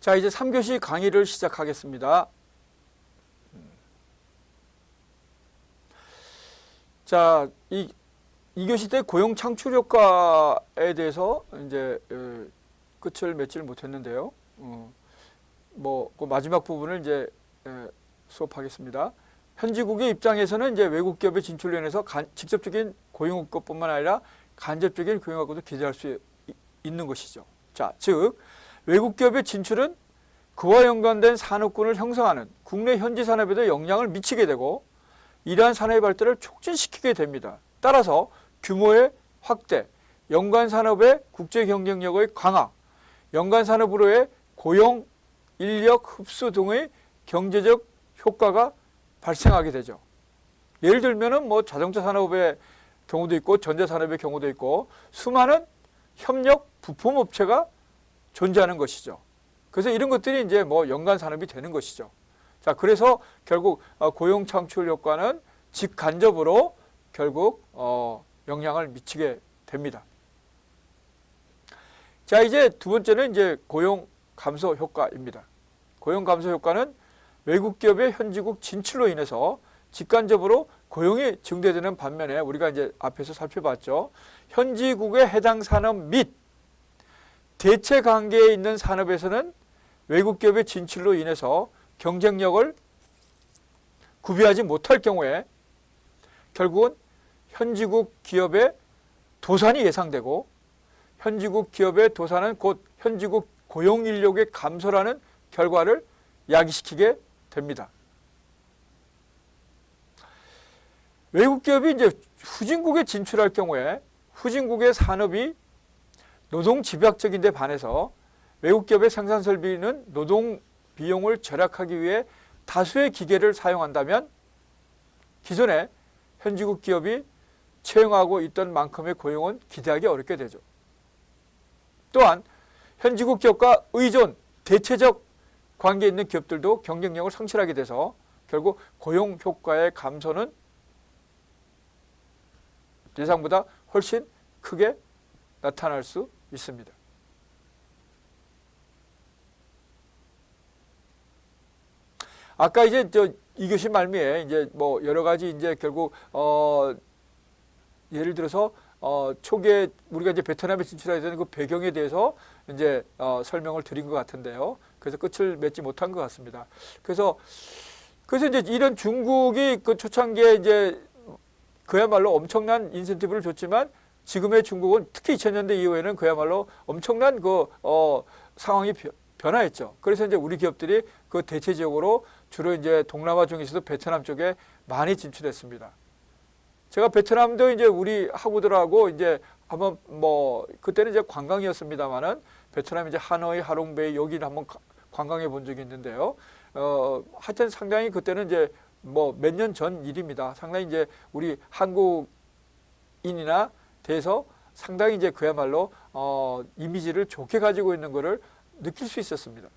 자, 이제 3교시 강의를 시작하겠습니다. 자, 2교시 때 고용 창출 효과에 대해서 이제 끝을 맺지를 못했는데요. 그 마지막 부분을 이제 수업하겠습니다. 현지국의 입장에서는 이제 외국 기업의 진출로 인해서 직접적인 고용 효과뿐만 아니라 간접적인 고용 효과도 기대할 수 있는 것이죠. 자, 즉 외국 기업의 진출은 그와 연관된 산업군을 형성하는 국내 현지 산업에도 영향을 미치게 되고 이러한 산업의 발달을 촉진시키게 됩니다. 따라서 규모의 확대, 연관 산업의 국제 경쟁력의 강화, 연관 산업으로의 고용, 인력 흡수 등의 경제적 효과가 발생하게 되죠. 예를 들면은 자동차 산업의 경우도 있고 전자 산업의 경우도 있고 수많은 협력 부품 업체가 존재하는 것이죠. 그래서 이런 것들이 이제 연관 산업이 되는 것이죠. 자, 그래서 결국 고용 창출 효과는 직간접으로 결국 영향을 미치게 됩니다. 자, 이제 두 번째는 이제 고용 감소 효과입니다. 고용 감소 효과는 외국 기업의 현지국 진출로 인해서 직간접으로 고용이 증대되는 반면에 우리가 이제 앞에서 살펴봤죠. 현지국의 해당 산업 및 대체 관계에 있는 산업에서는 외국 기업의 진출로 인해서 경쟁력을 구비하지 못할 경우에 결국은 현지국 기업의 도산이 예상되고 현지국 기업의 도산은 곧 현지국 고용 인력의 감소라는 결과를 야기시키게 됩니다. 외국 기업이 이제 후진국에 진출할 경우에 후진국의 산업이 노동 집약적인 데 반해서 외국 기업의 생산 설비는 노동 비용을 절약하기 위해 다수의 기계를 사용한다면 기존에 현지국 기업이 채용하고 있던 만큼의 고용은 기대하기 어렵게 되죠. 또한 현지국 기업과 의존, 대체적 관계에 있는 기업들도 경쟁력을 상실하게 돼서 결국 고용 효과의 감소는 예상보다 훨씬 크게 나타날 수 있습니다. 아까 이제 2교시 말미에 이제 여러 가지 이제 결국 예를 들어서 초기에 우리가 이제 베트남에 진출하게 되는 그 배경에 대해서 이제 설명을 드린 것 같은데요. 그래서 끝을 맺지 못한 것 같습니다. 그래서 이제 이런 중국이 그 초창기에 이제 그야말로 엄청난 인센티브를 줬지만 지금의 중국은 특히 2000년대 이후에는 그야말로 엄청난 상황이 변화했죠. 그래서 이제 우리 기업들이 그 대체 지역으로 주로 이제 동남아 중에서도 베트남 쪽에 많이 진출했습니다. 제가 베트남도 이제 우리 학우들하고 이제 한번 그때는 이제 관광이었습니다만은 베트남 이제 하노이, 하롱베이 여기를 한번 관광해 본 적이 있는데요. 하여튼 상당히 그때는 이제 몇 년 전 일입니다. 상당히 이제 우리 한국인이나 대해서 상당히 이제 그야말로 이미지를 좋게 가지고 있는 거를 느낄 수 있었습니다.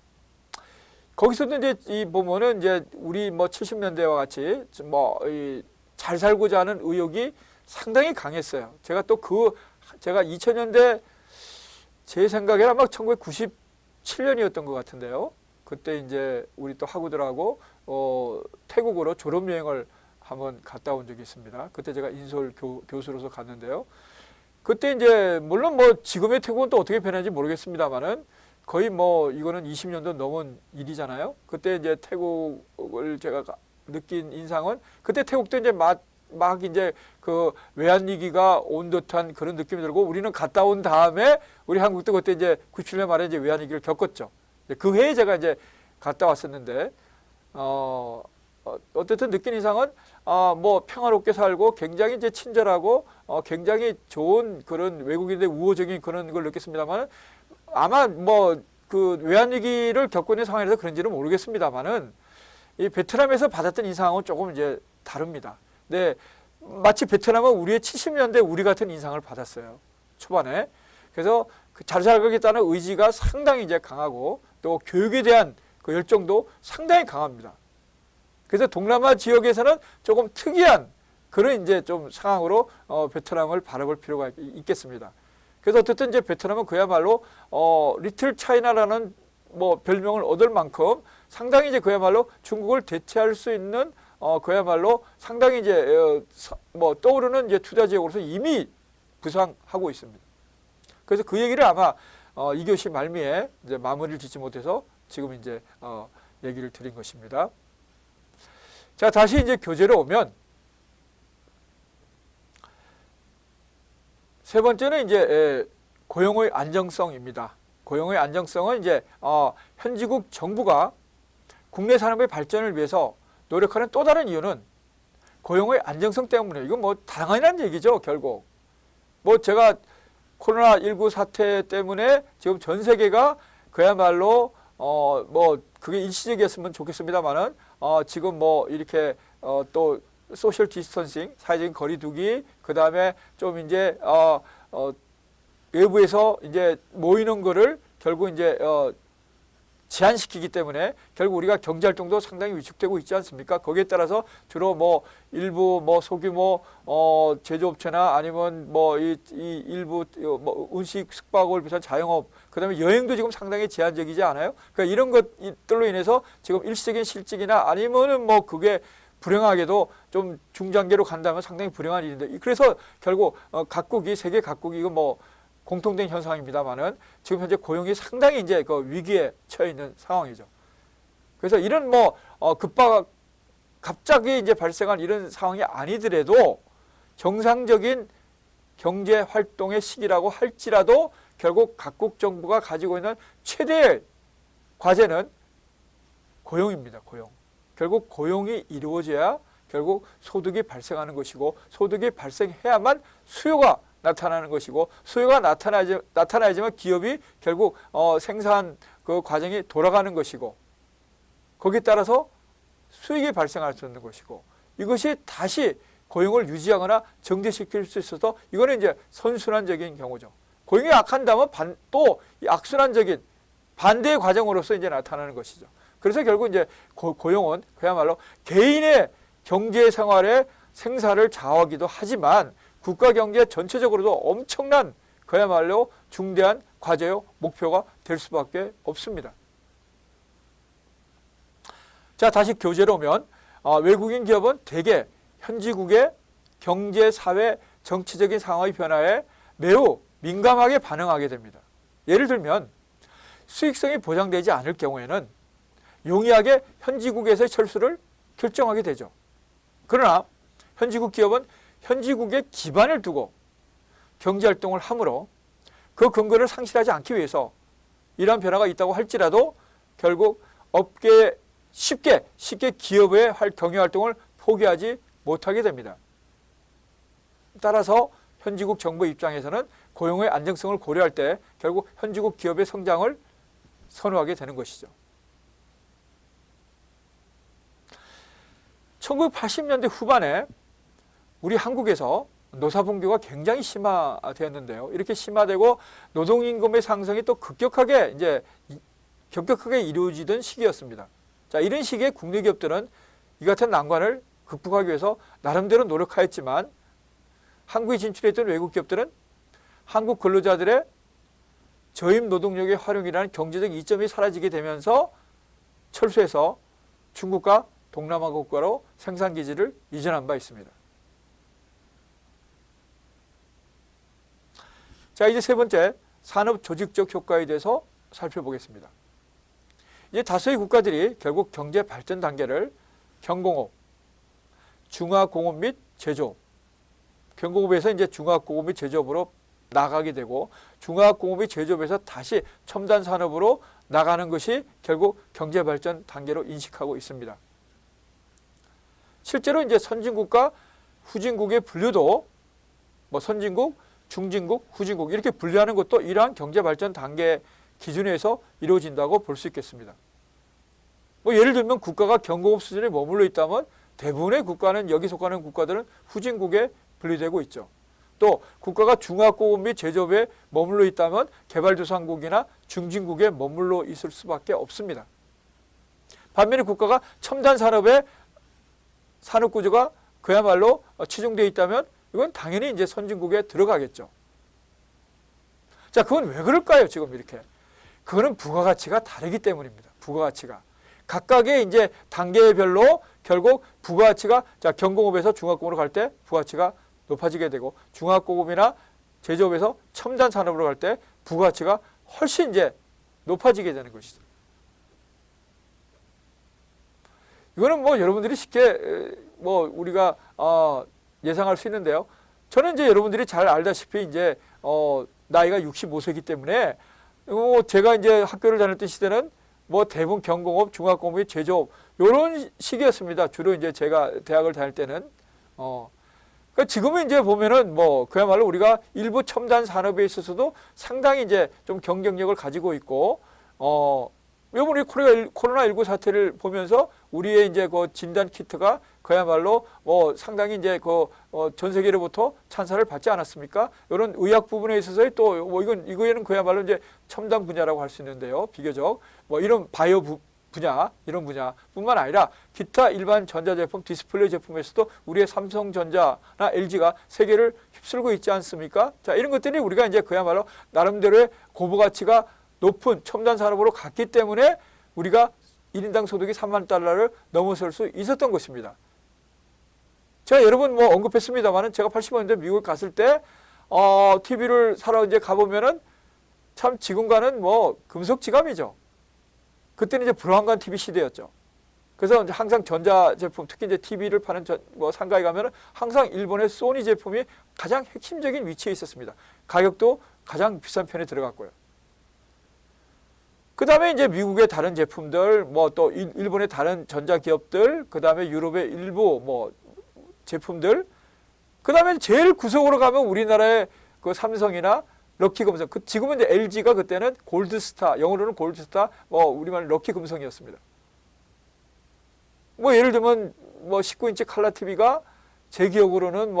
거기서도 이제 보면은 이제 우리 70년대와 같이 잘 살고자 하는 의욕이 상당히 강했어요. 제가 또 제가 2000년대 제 생각에는 아마 1997년이었던 것 같은데요. 그때 이제 우리 또 학우들하고 태국으로 졸업여행을 한번 갔다 온 적이 있습니다. 그때 제가 인솔 교수로서 갔는데요. 그때 이제 물론 지금의 태국은 또 어떻게 변했는지 모르겠습니다만은 거의 이거는 20년도 넘은 일이잖아요. 그때 이제 태국을 제가 느낀 인상은 그때 태국도 이제 막 이제 그 외환위기가 온 듯한 그런 느낌이 들고 우리는 갔다 온 다음에 우리 한국도 그때 이제 97년 말에 이제 외환위기를 겪었죠. 그 해에 제가 이제 갔다 왔었는데 어쨌든 느낀 이상은 평화롭게 살고 굉장히 이제 친절하고 굉장히 좋은 그런 외국인들의 우호적인 그런 걸 느꼈습니다만 아마 그 외환위기를 겪고 있는 상황이라서 그런지는 모르겠습니다만은 이 베트남에서 받았던 인상은 조금 이제 다릅니다. 근데 마치 베트남은 우리의 70년대 우리 같은 인상을 받았어요. 초반에. 그래서 잘 살겠다는 의지가 상당히 이제 강하고 또 교육에 대한 그 열정도 상당히 강합니다. 그래서 동남아 지역에서는 조금 특이한 그런 이제 좀 상황으로 베트남을 바라볼 필요가 있겠습니다. 그래서 어쨌든 이제 베트남은 그야말로 리틀 차이나라는 뭐 별명을 얻을 만큼 상당히 이제 그야말로 중국을 대체할 수 있는 그야말로 상당히 이제 뭐 떠오르는 이제 투자 지역으로서 이미 부상하고 있습니다. 그래서 그 얘기를 아마 2교시 말미에 이제 마무리를 짓지 못해서 지금 이제 얘기를 드린 것입니다. 자, 다시 이제 교재로 오면 세 번째는 이제 고용의 안정성입니다. 고용의 안정성은 이제 현지국 정부가 국내 산업의 발전을 위해서 노력하는 또 다른 이유는 고용의 안정성 때문에 이건 뭐 당연한 얘기죠. 결국 뭐 제가 코로나19 사태 때문에 지금 전 세계가 그야말로 뭐 그게 일시적이었으면 좋겠습니다만은 지금 뭐 이렇게 또 소셜 디스턴싱, 사회적인 거리두기, 그 다음에 좀 이제 외부에서 이제 모이는 거를 결국 이제 제한시키기 때문에 결국 우리가 경제 활동도 상당히 위축되고 있지 않습니까? 거기에 따라서 주로 뭐 일부 뭐 소규모 제조업체나 아니면 뭐 이 일부 뭐 음식 숙박업을 비롯한 자영업, 그다음에 여행도 지금 상당히 제한적이지 않아요? 그러니까 이런 것들로 인해서 지금 일시적인 실직이나 아니면은 뭐 그게 불행하게도 좀 중장기로 간다면 상당히 불행한 일인데, 그래서 결국 각국이 세계 각국이 이거 뭐 공통된 현상입니다만은 지금 현재 고용이 상당히 이제 그 위기에 처해 있는 상황이죠. 그래서 이런 뭐 갑자기 이제 발생한 이런 상황이 아니더라도 정상적인 경제 활동의 시기라고 할지라도 결국 각국 정부가 가지고 있는 최대의 과제는 고용입니다. 고용. 결국 고용이 이루어져야 결국 소득이 발생하는 것이고, 소득이 발생해야만 수요가 나타나는 것이고, 수요가 나타나야지만 기업이 결국 생산 그 과정이 돌아가는 것이고, 거기에 따라서 수익이 발생할 수 있는 것이고, 이것이 다시 고용을 유지하거나 정지시킬 수 있어서 이거는 이제 선순환적인 경우죠. 고용이 악한다면 또 악순환적인 반대의 과정으로서 이제 나타나는 것이죠. 그래서 결국 이제 고용은 그야말로 개인의 경제 생활의 생사를 좌우하기도 하지만 국가 경제 전체적으로도 엄청난 그야말로 중대한 과제요 목표가 될 수밖에 없습니다. 자, 다시 교재로 오면 외국인 기업은 대개 현지국의 경제, 사회, 정치적인 상황의 변화에 매우 민감하게 반응하게 됩니다. 예를 들면 수익성이 보장되지 않을 경우에는 용이하게 현지국에서의 철수를 결정하게 되죠. 그러나 현지국 기업은 현지국에 기반을 두고 경제활동을 하므로 그 근거를 상실하지 않기 위해서 이러한 변화가 있다고 할지라도 결국 업계에 쉽게 기업의 경영활동을 포기하지 못하게 됩니다. 따라서 현지국 정부 입장에서는 고용의 안정성을 고려할 때 결국 현지국 기업의 성장을 선호하게 되는 것이죠. 1980년대 후반에 우리 한국에서 노사분규가 굉장히 심화되었는데요. 이렇게 심화되고 노동임금의 상승이 또 급격하게 이루어지던 시기였습니다. 자, 이런 시기에 국내 기업들은 이 같은 난관을 극복하기 위해서 나름대로 노력하였지만 한국에 진출했던 외국 기업들은 한국 근로자들의 저임 노동력의 활용이라는 경제적 이점이 사라지게 되면서 철수해서 중국과 동남아 국가로 생산기지를 이전한 바 있습니다. 자, 이제 세 번째 산업 조직적 효과에 대해서 살펴보겠습니다. 이제 다수의 국가들이 결국 경제 발전 단계를 경공업, 중화공업 및 제조업, 경공업에서 이제 중화공업 및 제조업으로 나가게 되고, 중화공업 및 제조업에서 다시 첨단 산업으로 나가는 것이 결국 경제 발전 단계로 인식하고 있습니다. 실제로 이제 선진국과 후진국의 분류도 뭐 선진국, 중진국, 후진국 이렇게 분류하는 것도 이러한 경제 발전 단계 기준에서 이루어진다고 볼 수 있겠습니다. 뭐 예를 들면 국가가 경공업 수준에 머물러 있다면 대부분의 국가는, 여기 속하는 국가들은 후진국에 분류되고 있죠. 또 국가가 중화공업 및 제조업에 머물러 있다면 개발도상국이나 중진국에 머물러 있을 수밖에 없습니다. 반면에 국가가 첨단 산업의 산업구조가 그야말로 치중되어 있다면 이건 당연히 이제 선진국에 들어가겠죠. 자, 그건 왜 그럴까요? 지금 이렇게. 그거는 부가가치가 다르기 때문입니다. 부가가치가. 각각의 이제 단계별로 결국 부가가치가 자, 경공업에서 중화공업으로 갈 때 부가가치가 높아지게 되고 중화공업이나 제조업에서 첨단 산업으로 갈 때 부가가치가 훨씬 이제 높아지게 되는 것이죠. 이거는 뭐 여러분들이 쉽게 뭐 우리가 예상할 수 있는데요. 저는 이제 여러분들이 잘 알다시피 이제 나이가 65세이기 때문에 제가 이제 학교를 다녔던 시대는 뭐 대부분 경공업, 중화공업이 제조업 이런 시기였습니다. 주로 이제 제가 대학을 다닐 때는 그러니까 지금은 이제 보면은 뭐 그야말로 우리가 일부 첨단 산업에 있어서도 상당히 이제 좀 경쟁력을 가지고 있고 이번에 코로나19 사태를 보면서 우리의 이제 그 진단 키트가 그야말로 상당히 이제 전 세계로부터 찬사를 받지 않았습니까? 이런 의학 부분에 있어서 또 이거에는 그야말로 이제 첨단 분야라고 할 수 있는데요. 비교적 이런 바이오 분야, 이런 분야뿐만 아니라 기타 일반 전자제품, 디스플레이 제품에서도 우리의 삼성전자나 LG가 세계를 휩쓸고 있지 않습니까? 자, 이런 것들이 우리가 이제 그야말로 나름대로의 고부가치가 높은 첨단 산업으로 갔기 때문에 우리가 1인당 소득이 3만 달러를 넘어설 수 있었던 것입니다. 제가 여러 번 언급했습니다만은 제가 80년대 미국에 갔을 때 TV를 사러 이제 가보면은 참 지금과는 금속지감이죠. 그때는 이제 불안간 TV 시대였죠. 그래서 이제 항상 전자제품, 특히 이제 TV를 파는 상가에 가면은 항상 일본의 소니 제품이 가장 핵심적인 위치에 있었습니다. 가격도 가장 비싼 편에 들어갔고요. 그 다음에 이제 미국의 다른 제품들, 또 일본의 다른 전자기업들, 그 다음에 유럽의 일부 제품들, 그 다음에 제일 구석으로 가면 우리나라의 그 삼성이나 럭키금성, 지금은 이제 LG가 그때는 골드스타, 영어로는 골드스타, 우리말 럭키금성이었습니다. 예를 들면 19인치 칼라 TV가 제 기억으로는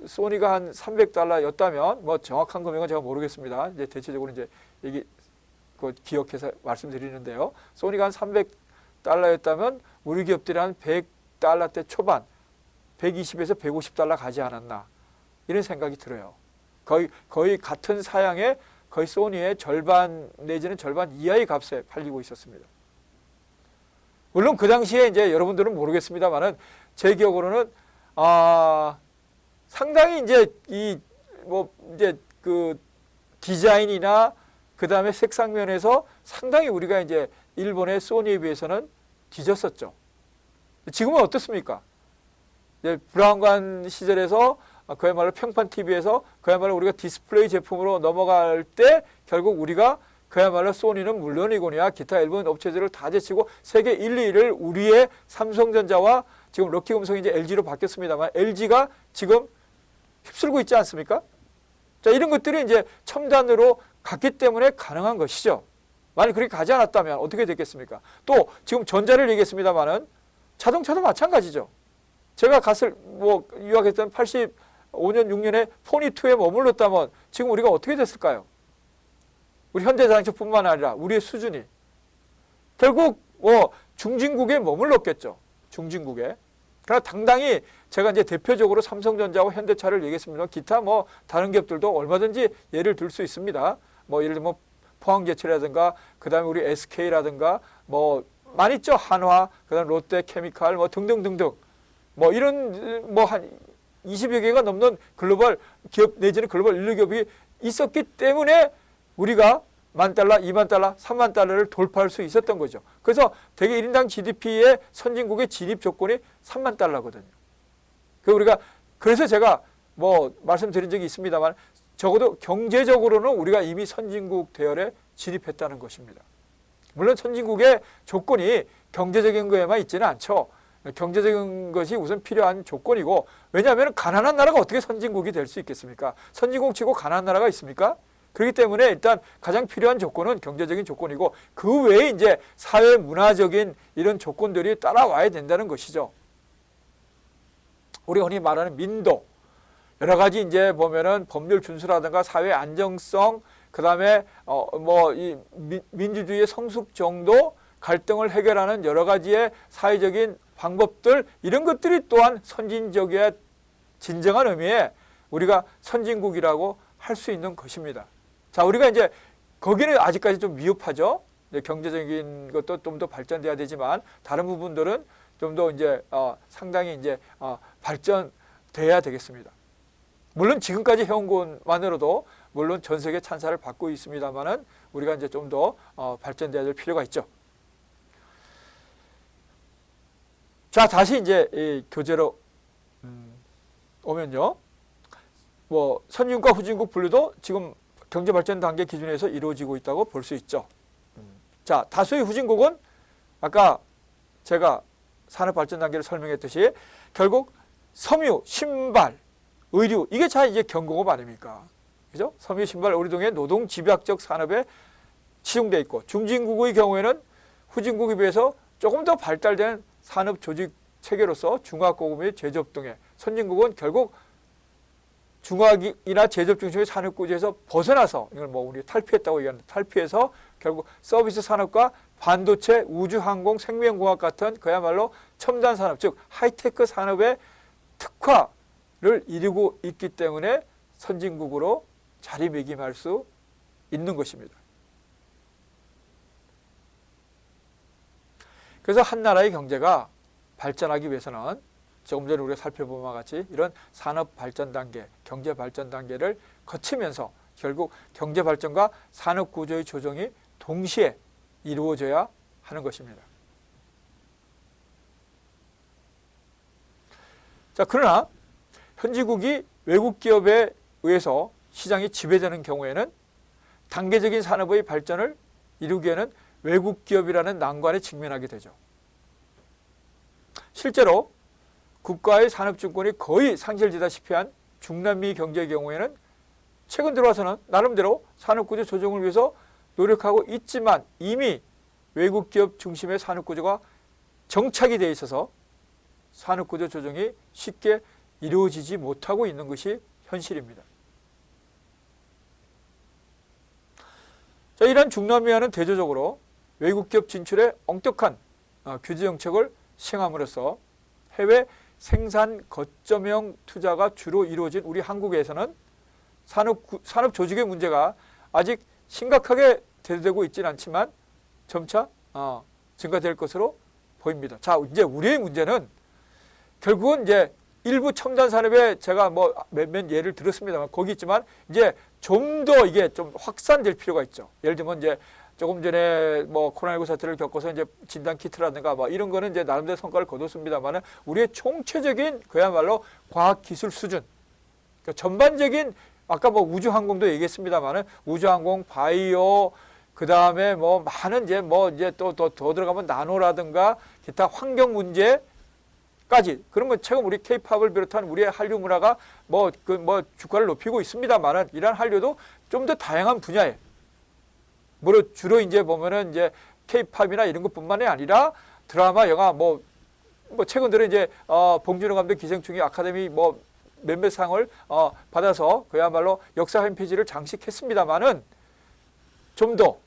소니가 한 300달러였다면 정확한 금액은 제가 모르겠습니다. 이제 대체적으로 이제 기억해서 말씀드리는데요. 소니가 한 300달러였다면 우리 기업들이 한 100달러대 초반, 120에서 150달러 가지 않았나 이런 생각이 들어요. 거의 같은 사양의 거의 소니의 절반 내지는 절반 이하의 값에 팔리고 있었습니다. 물론 그 당시에 이제 여러분들은 모르겠습니다만은 제 기억으로는 상당히 이제 이제 그 디자인이나 그 다음에 색상 면에서 상당히 우리가 이제 일본의 소니에 비해서는 뒤졌었죠. 지금은 어떻습니까? 이제 브라운관 시절에서 그야말로 평판 TV에서 그야말로 우리가 디스플레이 제품으로 넘어갈 때 결국 우리가 그야말로 소니는 물론이거니와 기타 일본 업체들을 다 제치고 세계 1, 2위를 우리의 삼성전자와 지금 럭키금성이 이제 LG로 바뀌었습니다만 LG가 지금 휩쓸고 있지 않습니까? 자, 이런 것들이 이제 첨단으로 갔기 때문에 가능한 것이죠. 만약 그렇게 가지 않았다면 어떻게 됐겠습니까? 또 지금 전자를 얘기했습니다만은 자동차도 마찬가지죠. 제가 유학했던 85년, 6년에 포니2에 머물렀다면 지금 우리가 어떻게 됐을까요? 우리 현대자동차뿐만 아니라 우리의 수준이 결국 중진국에 머물렀겠죠. 중진국에. 그러나 당당히 제가 이제 대표적으로 삼성전자와 현대차를 얘기했습니다. 기타 다른 기업들도 얼마든지 예를 들 수 있습니다. 예를 들면 포항제철이라든가 그다음에 우리 SK라든가 많이 있죠. 한화, 그다음 롯데케미칼 등등등등. 이런 한 20여 개가 넘는 글로벌 기업 내지는 글로벌 인류 기업이 있었기 때문에 우리가 10,000달러, 20,000달러, 30,000달러를 돌파할 수 있었던 거죠. 그래서 대개 1인당 GDP의 선진국의 진입 조건이 30,000달러거든요. 그래서 제가 말씀드린 적이 있습니다만 적어도 경제적으로는 우리가 이미 선진국 대열에 진입했다는 것입니다. 물론 선진국의 조건이 경제적인 거에만 있지는 않죠. 경제적인 것이 우선 필요한 조건이고 왜냐하면 가난한 나라가 어떻게 선진국이 될 수 있겠습니까? 선진국 치고 가난한 나라가 있습니까? 그렇기 때문에 일단 가장 필요한 조건은 경제적인 조건이고 그 외에 이제 사회 문화적인 이런 조건들이 따라와야 된다는 것이죠. 우리가 흔히 말하는 민도 여러 가지 이제 보면은 법률 준수라든가 사회 안정성 그다음에 이 민주주의의 성숙 정도 갈등을 해결하는 여러 가지의 사회적인 방법들 이런 것들이 또한 선진적의 진정한 의미의 우리가 선진국이라고 할 수 있는 것입니다. 자, 우리가 이제 거기는 아직까지 좀 미흡하죠. 경제적인 것도 좀 더 발전돼야 되지만 다른 부분들은 좀 더 이제 상당히 이제 발전돼야 되겠습니다. 물론 지금까지 해온 것만으로도 물론 전 세계 찬사를 받고 있습니다만은 우리가 이제 좀 더 발전돼야 될 필요가 있죠. 자, 다시 이제 이 교재로 오면요. 뭐 선진국과 후진국 분류도 지금 경제 발전 단계 기준에서 이루어지고 있다고 볼 수 있죠. 자, 다수의 후진국은 아까 제가 산업 발전 단계를 설명했듯이 결국 섬유, 신발, 의류 이게 다 이제 경공업 아닙니까? 그죠? 섬유, 신발, 의류 등의 노동 집약적 산업에 치중돼 있고 중진국의 경우에는 후진국에 비해서 조금 더 발달된 산업 조직 체계로서 중화고급 및 제조업 등의 선진국은 결국 중화기나 제조업 중심의 산업 구조에서 벗어나서 이걸 뭐 우리 탈피했다고 얘기하는데 탈피해서 결국 서비스 산업과 반도체, 우주, 항공, 생명공학 같은 그야말로 첨단 산업, 즉 하이테크 산업의 특화를 이루고 있기 때문에 선진국으로 자리매김할 수 있는 것입니다. 그래서 한 나라의 경제가 발전하기 위해서는 조금 전에 우리가 살펴본 바와 같이 이런 산업 발전 단계, 경제 발전 단계를 거치면서 결국 경제 발전과 산업 구조의 조정이 동시에 이루어져야 하는 것입니다. 자, 그러나 현지국이 외국 기업에 의해서 시장이 지배되는 경우에는 단계적인 산업의 발전을 이루기에는 외국 기업이라는 난관에 직면하게 되죠. 실제로 국가의 산업증권이 거의 상실되다시피 한 중남미 경제의 경우에는 최근 들어와서는 나름대로 산업구조 조정을 위해서 노력하고 있지만 이미 외국 기업 중심의 산업구조가 정착이 되어 있어서 산업구조 조정이 쉽게 이루어지지 못하고 있는 것이 현실입니다. 자, 이런 중남미와는 대조적으로 외국 기업 진출에 엄격한 규제 정책을 시행함으로써 해외 생산 거점형 투자가 주로 이루어진 우리 한국에서는 산업 조직의 문제가 아직 심각하게 대두되고 있지는 않지만 점차 증가될 것으로 보입니다. 자, 이제 우리의 문제는 결국은 이제 일부 첨단 산업에 제가 뭐 몇몇 예를 들었습니다만 거기 있지만 이제 좀 더 이게 좀 확산될 필요가 있죠. 예를 들면 이제 조금 전에 뭐 코로나19 사태를 겪어서 이제 진단 키트라든가 뭐 이런 거는 이제 나름대로 성과를 거뒀습니다만은 우리의 총체적인 그야말로 과학 기술 수준, 그러니까 전반적인 아까 뭐 우주항공도 얘기했습니다만은 우주항공, 바이오, 그 다음에 뭐 많은 이제 또 더 들어가면 나노라든가 기타 환경 문제까지 그러면 최근 우리 K-팝을 비롯한 우리의 한류 문화가 뭐 주가를 높이고 있습니다만은 이러한 한류도 좀 더 다양한 분야에 물론 주로 이제 보면은 이제 K-팝이나 이런 것뿐만이 아니라 드라마, 영화 뭐 최근 들어 이제 봉준호 감독 기생충이 아카데미 뭐 몇몇 상을 받아서 그야말로 역사 홈페이지를 장식했습니다만은 좀 더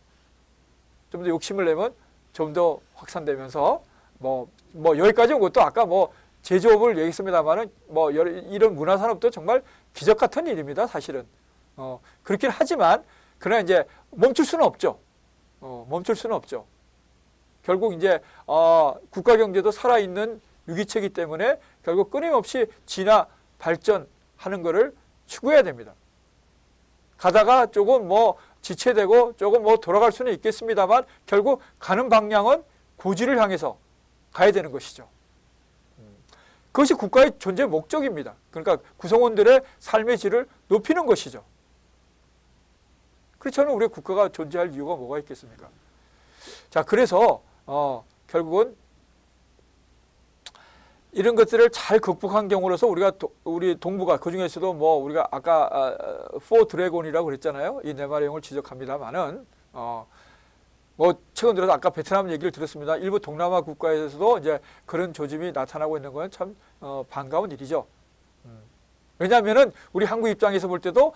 욕심을 내면 좀 더 확산되면서 뭐 여기까지 온 것도 아까 뭐 제조업을 얘기했습니다만은 뭐 이런 문화산업도 정말 기적 같은 일입니다. 사실은 그렇긴 하지만 그러나 이제 멈출 수는 없죠. 멈출 수는 없죠. 결국 이제 국가 경제도 살아있는 유기체이기 때문에 결국 끊임없이 진화 발전하는 것을 추구해야 됩니다. 가다가 조금 뭐 지체되고 조금 뭐 돌아갈 수는 있겠습니다만 결국 가는 방향은 고지를 향해서 가야 되는 것이죠. 그것이 국가의 존재 목적입니다. 그러니까 구성원들의 삶의 질을 높이는 것이죠. 그렇다면 우리 국가가 존재할 이유가 뭐가 있겠습니까? 자, 그래서 결국은 이런 것들을 잘 극복한 경우로서 우리 동북아 그중에서도 뭐 우리가 아까 포 드래곤이라고 그랬잖아요. 이 네 마리 용을 지적합니다만은 뭐 최근 들어서 아까 베트남 얘기를 들었습니다. 일부 동남아 국가에서도 이제 그런 조짐이 나타나고 있는 건 참 반가운 일이죠. 왜냐하면은 우리 한국 입장에서 볼 때도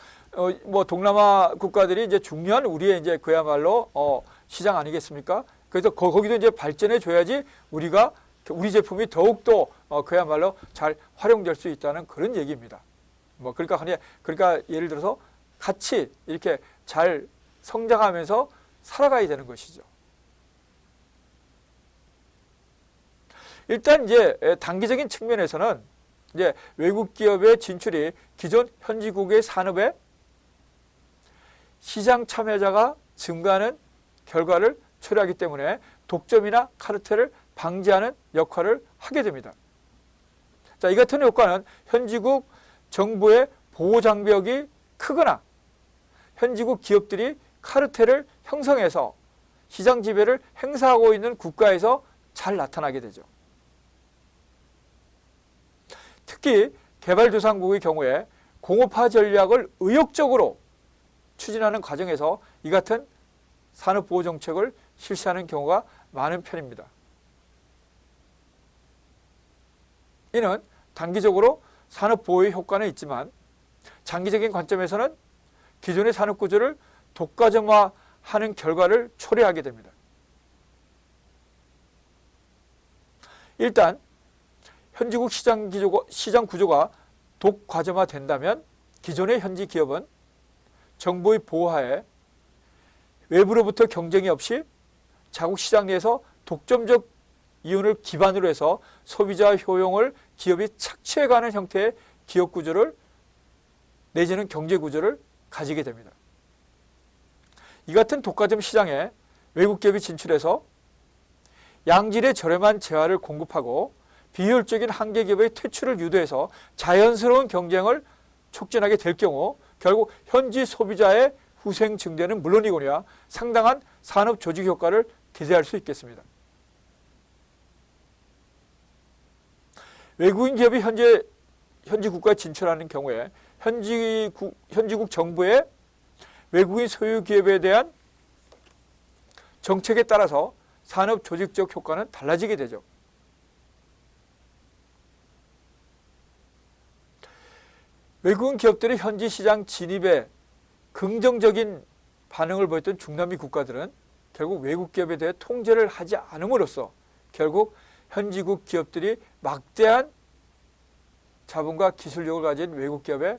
뭐 동남아 국가들이 이제 중요한 우리의 이제 그야말로 시장 아니겠습니까? 그래서 거기도 이제 발전해 줘야지 우리 제품이 더욱더 그야말로 잘 활용될 수 있다는 그런 얘기입니다. 뭐 그러니까 예를 들어서 같이 이렇게 잘 성장하면서 살아가야 되는 것이죠. 일단 이제 단기적인 측면에서는 이제 외국 기업의 진출이 기존 현지국의 산업에 시장 참여자가 증가하는 결과를 초래하기 때문에 독점이나 카르텔을 방지하는 역할을 하게 됩니다. 자, 이 같은 효과는 현지국 정부의 보호 장벽이 크거나 현지국 기업들이 카르텔을 형성해서 시장 지배를 행사하고 있는 국가에서 잘 나타나게 되죠. 특히 개발도상국의 경우에 공업화 전략을 의욕적으로 추진하는 과정에서 이 같은 산업보호 정책을 실시하는 경우가 많은 편입니다. 이는 단기적으로 산업보호의 효과는 있지만 장기적인 관점에서는 기존의 산업구조를 독과점화하는 결과를 초래하게 됩니다. 일단 현지국 시장 구조가 독과점화된다면 기존의 현지 기업은 정부의 보호하에 외부로부터 경쟁이 없이 자국 시장 내에서 독점적 이윤을 기반으로 해서 소비자 효용을 기업이 착취해가는 형태의 기업 구조를 내지는 경제 구조를 가지게 됩니다. 이 같은 독과점 시장에 외국 기업이 진출해서 양질의 저렴한 재화를 공급하고 비효율적인 한계 기업의 퇴출을 유도해서 자연스러운 경쟁을 촉진하게 될 경우 결국 현지 소비자의 후생 증대는 물론이거니와 상당한 산업 조직 효과를 기대할 수 있겠습니다. 외국인 기업이 현지 국가에 진출하는 경우에 현지국 정부의 외국인 소유 기업에 대한 정책에 따라서 산업 조직적 효과는 달라지게 되죠. 외국인 기업들의 현지 시장 진입에 긍정적인 반응을 보였던 중남미 국가들은 결국 외국 기업에 대해 통제를 하지 않음으로써 결국 현지국 기업들이 막대한 자본과 기술력을 가진 외국 기업의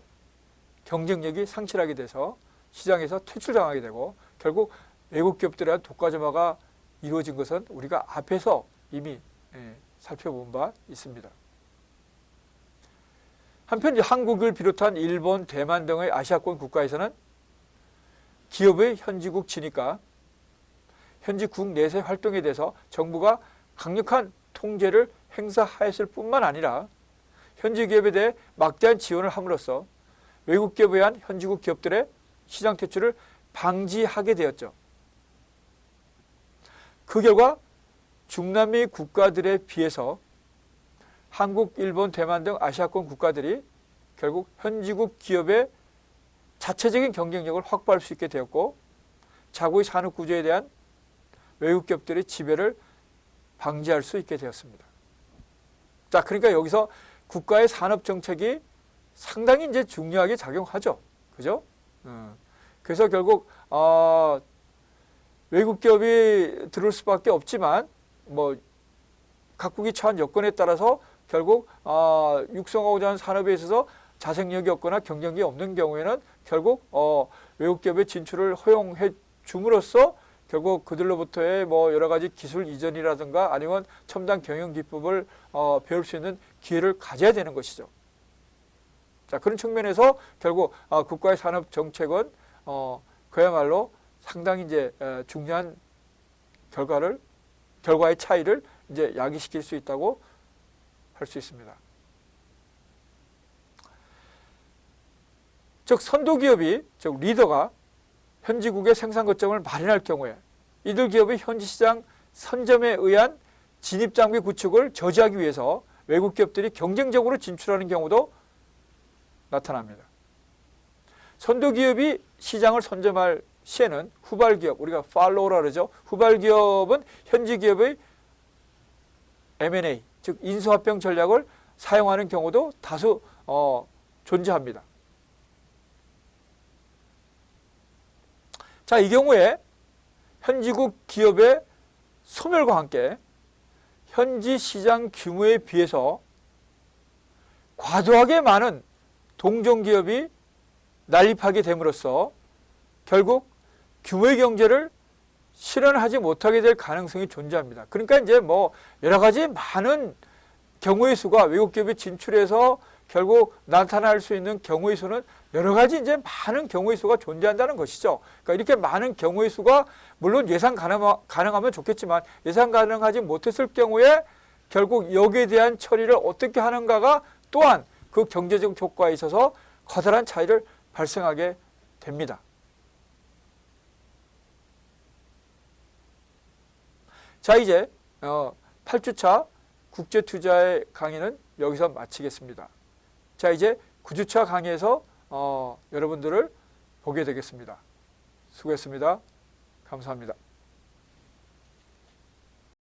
경쟁력이 상실하게 돼서 시장에서 퇴출당하게 되고 결국 외국 기업들에 대한 독과점화가 이루어진 것은 우리가 앞에서 이미 살펴본 바 있습니다. 한편 한국을 비롯한 일본, 대만 등의 아시아권 국가에서는 기업의 현지국 진입과 현지국 내세 활동에 대해서 정부가 강력한 통제를 행사하였을 뿐만 아니라 현지 기업에 대해 막대한 지원을 함으로써 외국 기업에 의한 현지국 기업들의 시장 퇴출을 방지하게 되었죠. 그 결과 중남미 국가들에 비해서 한국, 일본, 대만 등 아시아권 국가들이 결국 현지국 기업의 자체적인 경쟁력을 확보할 수 있게 되었고 자국의 산업 구조에 대한 외국 기업들의 지배를 방지할 수 있게 되었습니다. 자, 그러니까 여기서 국가의 산업 정책이 상당히 이제 중요하게 작용하죠. 그죠? 그래서 결국 외국 기업이 들어올 수밖에 없지만 뭐 각국이 처한 여건에 따라서 결국 육성하고자 하는 산업에 있어서 자생력이 없거나 경쟁력이 없는 경우에는 결국 외국 기업의 진출을 허용해 줌으로써 결국 그들로부터의 뭐 여러 가지 기술 이전이라든가 아니면 첨단 경영 기법을 배울 수 있는 기회를 가져야 되는 것이죠. 자, 그런 측면에서 결국 국가의 산업 정책은 그야말로 상당히 이제 중요한 결과의 차이를 이제 야기시킬 수 있다고 할 수 있습니다. 즉 선도 기업이 즉 리더가 현지국의 생산 거점을 마련할 경우에 이들 기업의 현지 시장 선점에 의한 진입 장벽 구축을 저지하기 위해서 외국 기업들이 경쟁적으로 진출하는 경우도 나타납니다. 선도 기업이 시장을 선점할 시에는 후발 기업, 우리가 팔로우라 그러죠. 후발 기업은 현지 기업의 M&A, 즉 인수합병 전략을 사용하는 경우도 다수 존재합니다. 자, 이 경우에 현지국 기업의 소멸과 함께 현지 시장 규모에 비해서 과도하게 많은 동종 기업이 난립하게 됨으로써 결국 규모의 경제를 실현하지 못하게 될 가능성이 존재합니다. 그러니까 이제 뭐 여러 가지 많은 경우의 수가 외국 기업이 진출해서 결국 나타날 수 있는 경우의 수는 여러 가지 이제 많은 경우의 수가 존재한다는 것이죠. 그러니까 이렇게 많은 경우의 수가 물론 예상 가능하면 좋겠지만 예상 가능하지 못했을 경우에 결국 여기에 대한 처리를 어떻게 하는가가 또한 그 경제적 효과에 있어서 커다란 차이를 발생하게 됩니다. 자, 이제 8주차 국제투자의 강의는 여기서 마치겠습니다. 자, 이제 9주차 강의에서 여러분들을 보게 되겠습니다. 수고했습니다. 감사합니다.